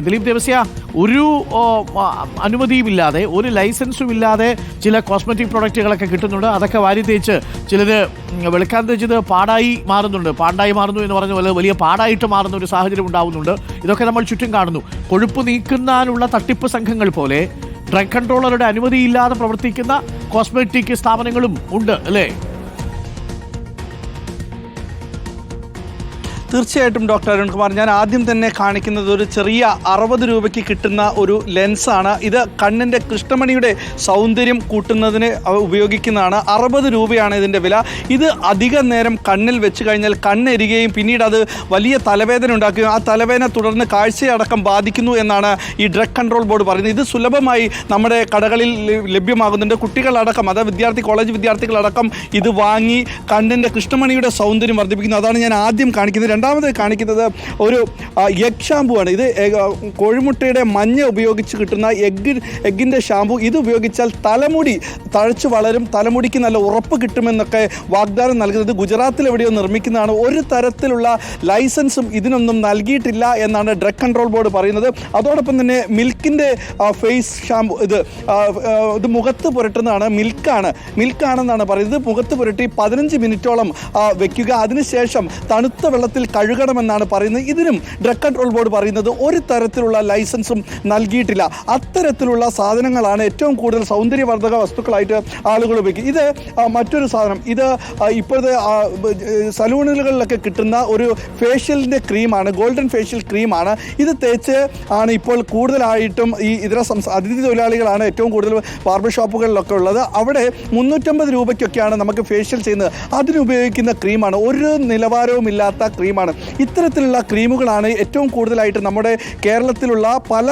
ദിലീപ് ദേവസ്യ ഒരു അനുമതിയുമില്ലാതെ ഒരു ലൈസൻസും ഇല്ലാതെ ചില കോസ്മെറ്റിക് പ്രൊഡക്റ്റുകളൊക്കെ കിട്ടുന്നുണ്ട്. അതൊക്കെ വാരി തേച്ച് ചിലത് വെളുക്കാൻ തേച്ചത് പാടായി മാറുന്നു എന്ന് പറഞ്ഞ പോലെ വലിയ പാടായിട്ട് മാറുന്ന ഒരു സാഹചര്യം ഉണ്ടാവുന്നുണ്ട്. ഇതൊക്കെ നമ്മൾ ചുറ്റും കാണുന്നു. കൊഴുപ്പ് നീക്കാനുള്ള തട്ടിപ്പ് സംഘങ്ങൾ പോലെ ഡ്രഗ് കൺട്രോളറുടെ അനുമതിയില്ലാതെ പ്രവർത്തിക്കുന്ന കോസ്മെറ്റിക് സ്ഥാപനങ്ങളും ഉണ്ട് അല്ലേ? തീർച്ചയായിട്ടും ഡോക്ടർ അരുൺകുമാർ, ഞാൻ ആദ്യം തന്നെ കാണിക്കുന്നത് ഒരു ചെറിയ 60 രൂപയ്ക്ക് കിട്ടുന്ന ഒരു ലെൻസാണ്. ഇത് കണ്ണിൻ്റെ കൃഷ്ണമണിയുടെ സൗന്ദര്യം കൂട്ടുന്നതിന് ഉപയോഗിക്കുന്നതാണ്. 60 രൂപയാണ് ഇതിൻ്റെ വില. ഇത് അധിക നേരം കണ്ണിൽ വെച്ച് കഴിഞ്ഞാൽ കണ്ണെരികയും പിന്നീട് അത് വലിയ തലവേദന ഉണ്ടാക്കുകയും ആ തലവേദന തുടർന്ന് കാഴ്ചയടക്കം ബാധിക്കുന്നു എന്നാണ് ഈ ഡ്രഗ് കൺട്രോൾ ബോർഡ് പറയുന്നത്. ഇത് സുലഭമായി നമ്മുടെ കടകളിൽ ലഭ്യമാകുന്നുണ്ട്. കുട്ടികളടക്കം, അതായത് കോളേജ് വിദ്യാർത്ഥികളടക്കം ഇത് വാങ്ങി കണ്ണിൻ്റെ കൃഷ്ണമണിയുടെ സൗന്ദര്യം വർദ്ധിപ്പിക്കുന്നു. അതാണ് ഞാൻ ആദ്യം കാണിക്കുന്നത്. രണ്ടാമത് കാണിക്കുന്നത് ഒരു എഗ് ഷാമ്പു ആണ്. ഇത് കോഴിമുട്ടയുടെ മഞ്ഞ ഉപയോഗിച്ച് കിട്ടുന്ന എഗ്ഗിൻ്റെ ഷാമ്പു. ഇത് ഉപയോഗിച്ചാൽ തലമുടി തഴച്ചു വളരും, തലമുടിക്ക് നല്ല ഉറപ്പ് കിട്ടുമെന്നൊക്കെ വാഗ്ദാനം നൽകുന്നത്. ഗുജറാത്തിൽ എവിടെയോ നിർമ്മിക്കുന്നതാണ്. ഒരു തരത്തിലുള്ള ലൈസൻസും ഇതിനൊന്നും നൽകിയിട്ടില്ല എന്നാണ് ഡ്രഗ് കൺട്രോൾ ബോർഡ് പറയുന്നത്. അതോടൊപ്പം തന്നെ മിൽക്കിൻ്റെ ഫേസ് ഷാമ്പു, ഇത് മുഖത്ത് പുരട്ടുന്നതാണ്. മിൽക്കാണെന്നാണ് പറയുന്നത്. മുഖത്ത് പുരട്ടി 15 മിനിറ്റോളം വെക്കുക. അതിനുശേഷം തണുത്ത വെള്ളത്തിൽ കഴുകണമെന്നാണ് പറയുന്നത്. ഇതിനും ഡ്രഗ് കൺട്രോൾ ബോർഡ് പറയുന്നത് ഒരു തരത്തിലുള്ള ലൈസൻസും നൽകിയിട്ടില്ല. അത്തരത്തിലുള്ള സാധനങ്ങളാണ് ഏറ്റവും കൂടുതൽ സൗന്ദര്യവർദ്ധക വസ്തുക്കളായിട്ട് ആളുകൾ ഉപയോഗിക്കുക. ഇത് മറ്റൊരു സാധനം, ഇത് ഇപ്പോഴത്തെ സലൂണുകളിലൊക്കെ കിട്ടുന്ന ഒരു ഫേഷ്യലിൻ്റെ ക്രീമാണ്, ഗോൾഡൻ ഫേഷ്യൽ ക്രീമാണ്. ഇത് തേച്ച് ആണ് ഇപ്പോൾ കൂടുതലായിട്ടും ഈ ഇതര അതിഥി തൊഴിലാളികളാണ് ഏറ്റവും കൂടുതൽ ബാർബർ ഷോപ്പുകളിലൊക്കെ ഉള്ളത്. അവിടെ 350 രൂപയ്ക്കൊക്കെയാണ് നമുക്ക് ഫേഷ്യൽ ചെയ്യുന്നത്. അതിനുപയോഗിക്കുന്ന ക്രീമാണ്. ഒരു നിലവാരവുമില്ലാത്ത ക്രീമാണ്. ഇത്തരത്തിലുള്ള ക്രീമുകളാണ് ഏറ്റവും കൂടുതലായിട്ട് നമ്മുടെ കേരളത്തിലുള്ള പല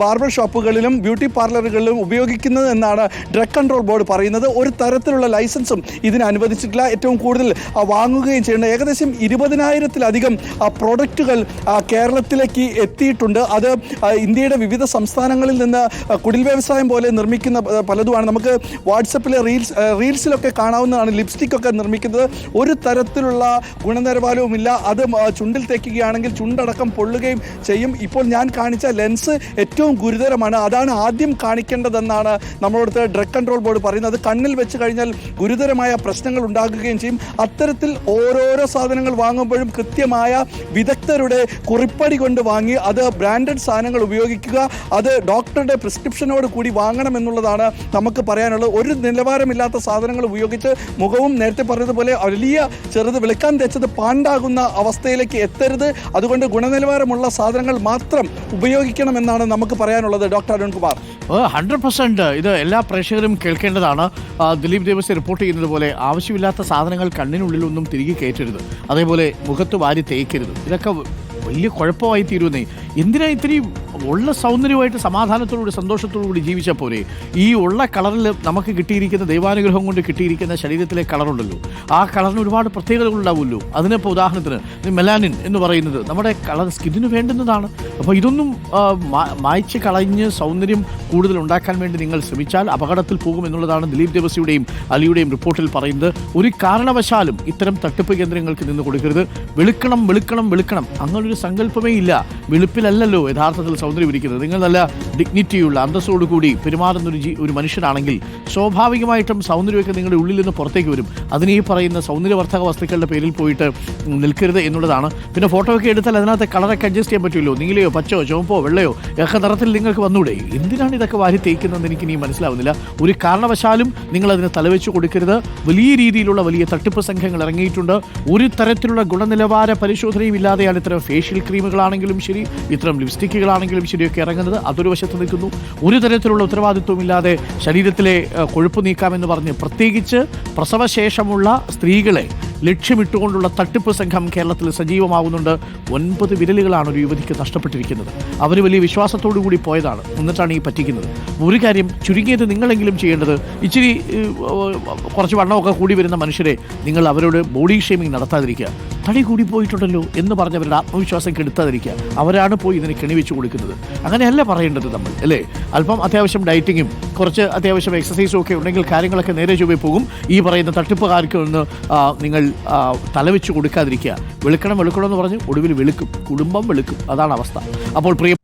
ബാർബർ ഷോപ്പുകളിലും ബ്യൂട്ടി പാർലറുകളിലും ഉപയോഗിക്കുന്നത് എന്നാണ് ഡ്രഗ് കൺട്രോൾ ബോർഡ് പറയുന്നത്. ഒരു തരത്തിലുള്ള ലൈസൻസും ഇതിന് അനുവദിച്ചിട്ടില്ല. ഏറ്റവും കൂടുതൽ വാങ്ങുകയും ചെയ്യുന്നത് ഏകദേശം 20,000-ലധികം പ്രൊഡക്റ്റുകൾ കേരളത്തിലേക്ക് എത്തിയിട്ടുണ്ട്. അത് ഇന്ത്യയുടെ വിവിധ സംസ്ഥാനങ്ങളിൽ നിന്ന് കുടിൽ വ്യവസായം പോലെ നിർമ്മിക്കുന്ന പലതുമാണ്. നമുക്ക് വാട്സപ്പിലെ റീൽസിലൊക്കെ കാണാവുന്നതാണ്. ലിപ്സ്റ്റിക്കൊക്കെ നിർമ്മിക്കുന്നത് ഒരു തരത്തിലുള്ള ഗുണനിലവാരവുമില്ല. അത് ചുണ്ടിൽ തേക്കുകയാണെങ്കിൽ ചുണ്ടടക്കം പൊള്ളുകയും ചെയ്യും. ഇപ്പോൾ ഞാൻ കാണിച്ച ലെൻസ് ഏറ്റവും ഗുരുതരമാണ്. അതാണ് ആദ്യം കാണിക്കേണ്ടതെന്നാണ് നമ്മളോട് ഡ്രഗ് കൺട്രോൾ ബോർഡ് പറയുന്നത്. കണ്ണിൽ വെച്ച് കഴിഞ്ഞാൽ ഗുരുതരമായ പ്രശ്നങ്ങൾ ഉണ്ടാകുകയും ചെയ്യും. അത്തരത്തിൽ ഓരോരോ സാധനങ്ങൾ വാങ്ങുമ്പോഴും കൃത്യമായ വിദഗ്ധരുടെ കുറിപ്പടി കൊണ്ട് വാങ്ങി അത് ബ്രാൻഡഡ് സാധനങ്ങൾ ഉപയോഗിക്കുക. അത് ഡോക്ടറുടെ പ്രിസ്ക്രിപ്ഷനോട് കൂടി വാങ്ങണം എന്നുള്ളതാണ് നമുക്ക് പറയാനുള്ളത്. ഒരു നിലവാരമില്ലാത്ത സാധനങ്ങൾ ഉപയോഗിച്ച് മുഖവും നേരത്തെ പറഞ്ഞതുപോലെ വലിയ ചെറുത് വെളുക്കാൻ തേച്ചത് പാണ്ടാകുന്ന അവസ്ഥയിലേക്ക് എത്തരുത്. അതുകൊണ്ട് ഗുണനിലവാരമുള്ള സാധനങ്ങൾ മാത്രം ഉപയോഗിക്കണമെന്നാണ് നമുക്ക് പറയാനുള്ളത്. ഡോക്ടർ അരുൺകുമാർ, 100% ഇത് എല്ലാ പ്രേക്ഷകരും കേൾക്കേണ്ടതാണ്. ദിലീപ് ദേവസ്യ റിപ്പോർട്ട് ചെയ്യുന്നത് പോലെ ആവശ്യമില്ലാത്ത സാധനങ്ങൾ കണ്ണിനുള്ളിലൊന്നും തിരികെ കയറ്റരുത്. അതേപോലെ മുഖത്ത് വാരി തേക്കരുത്. ഇതൊക്കെ വലിയ കുഴപ്പമായി തീരുന്നേ. എന്തിനാ ഇത്രയും ഉള്ള സൗന്ദര്യമായിട്ട് സമാധാനത്തോടുകൂടി സന്തോഷത്തോടുകൂടി ജീവിച്ച പോലെ ഈ ഉള്ള കളറിൽ നമുക്ക് കിട്ടിയിരിക്കുന്ന ദൈവാനുഗ്രഹം കൊണ്ട് കിട്ടിയിരിക്കുന്ന ശരീരത്തിലെ കളറുണ്ടല്ലോ, ആ കളറിന് ഒരുപാട് പ്രത്യേകതകൾ ഉണ്ടാവുമല്ലോ. അതിനിപ്പോൾ ഉദാഹരണത്തിന് മെലാനിൻ എന്ന് പറയുന്നത് നമ്മുടെ കളർ സ്കിന്നിന് വേണ്ടുന്നതാണ്. അപ്പോൾ ഇതൊന്നും മായ്ച്ച് കളഞ്ഞ് സൗന്ദര്യം കൂടുതൽ ഉണ്ടാക്കാൻ വേണ്ടി നിങ്ങൾ ശ്രമിച്ചാൽ അപകടത്തിൽ പോകുമെന്നുള്ളതാണ് ദിലീപ് ദേവസ്യയുടെയും അലിയുടെയും റിപ്പോർട്ടിൽ പറയുന്നത്. ഒരു കാരണവശാലും ഇത്തരം തട്ടിപ്പ് കേന്ദ്രങ്ങൾക്ക് നിന്ന് കൊടുക്കരുത്. വെളുക്കണം അങ്ങനൊരു സങ്കല്പമേ ഇല്ല. വെളുപ്പിലല്ലല്ലോ യഥാർത്ഥത്തിൽ സൗന്ദര്യം ഇരിക്കുന്നത്. നിങ്ങൾ നല്ല ഡിഗ്നിറ്റിയുള്ള അന്തസ്സോടുകൂടി പെരുമാറുന്ന ഒരു മനുഷ്യനാണെങ്കിൽ സ്വാഭാവികമായിട്ടും സൗന്ദര്യമൊക്കെ നിങ്ങളുടെ ഉള്ളിൽ നിന്ന് പുറത്തേക്ക് വരും. അതിന് ഈ പറയുന്ന സൗന്ദര്യവർദ്ധക വസ്തുക്കളുടെ പേരിൽ പോയിട്ട് നിൽക്കരുത് എന്നുള്ളതാണ്. പിന്നെ ഫോട്ടോ ഒക്കെ എടുത്താൽ അതിനകത്ത് കളറൊക്കെ അഡ്ജസ്റ്റ് ചെയ്യാൻ പറ്റുമല്ലോ. നീലയോ പച്ചയോ ചുവപ്പോ വെള്ളയോ ഒക്കെ നിറത്തിൽ നിങ്ങൾക്ക് വന്നൂടെ. എന്തിനാണ് ഇതൊക്കെ വാരി തേക്കുന്നതെന്ന് എനിക്ക് ഇനി മനസ്സിലാവുന്നില്ല. ഒരു കാരണവശാലും നിങ്ങളതിന് തലവെച്ച് കൊടുക്കരുത്. വലിയ രീതിയിലുള്ള വലിയ തട്ടിപ്പ് സംഘങ്ങൾ ഇറങ്ങിയിട്ടുണ്ട്. ഒരു തരത്തിലുള്ള ഗുണനിലവാര പരിശോധനയും ഇല്ലാതെയാണ് ഇത്തരം ഫേഷ്യൽ ക്രീമുകളാണെങ്കിലും ശരി, ഇത്തരം ലിപ്സ്റ്റിക്കുകളാണെങ്കിലും ശരിയൊക്കെ ഇറങ്ങുന്നത്. അതൊരു വശത്ത് നിൽക്കുന്നു. ഒരു തരത്തിലുള്ള ഉത്തരവാദിത്വമില്ലാതെ ശരീരത്തിലെ കൊഴുപ്പ് നീക്കാമെന്ന് പറഞ്ഞ് പ്രത്യേകിച്ച് പ്രസവശേഷമുള്ള സ്ത്രീകളെ ലക്ഷ്യമിട്ടുകൊണ്ടുള്ള തട്ടിപ്പ് സംഘം കേരളത്തിൽ സജീവമാകുന്നുണ്ട്. 9 വിരലുകളാണ് ഒരു യുവതിക്ക് നഷ്ടപ്പെട്ടിരിക്കുന്നത്. അവർ വലിയ വിശ്വാസത്തോടു കൂടി പോയതാണ്, എന്നിട്ടാണ് ഈ പറ്റിക്കുന്നത്. ഒരു കാര്യം ചുരുങ്ങിയത് നിങ്ങളെങ്കിലും ചെയ്യേണ്ടത്, ഇച്ചിരി കുറച്ച് വണ്ണമൊക്കെ കൂടി വരുന്ന മനുഷ്യരെ നിങ്ങൾ അവരോട് ബോഡി ഷേമിങ് നടത്താതിരിക്കുക. തടി കൂടി പോയിട്ടുണ്ടല്ലോ എന്ന് പറഞ്ഞവരുടെ ആത്മവിശ്വാസം കെടുത്താതിരിക്കുക. അവരാണ് പോയി ഇതിന് കെണിവെച്ച് കൊടുക്കുന്നത്. അങ്ങനെയല്ല പറയേണ്ടത് നമ്മൾ, അല്ലേ? അല്പം അത്യാവശ്യം ഡയറ്റിങ്ങും കുറച്ച് അത്യാവശ്യം എക്സസൈസും ഒക്കെ ഉണ്ടെങ്കിൽ കാര്യങ്ങളൊക്കെ നേരെ ചൊവ്വേ പോകും. ഈ പറയുന്ന തട്ടിപ്പുകാർക്ക് ഒന്ന് നിങ്ങൾ തലവെച്ച് കൊടുക്കാതിരിക്കുക. വെളുക്കണം എന്ന് പറഞ്ഞ് ഒടുവിൽ വെളുക്കും, കുടുംബം വെളുക്കും. അതാണ് അവസ്ഥ. അപ്പോൾ പ്രിയ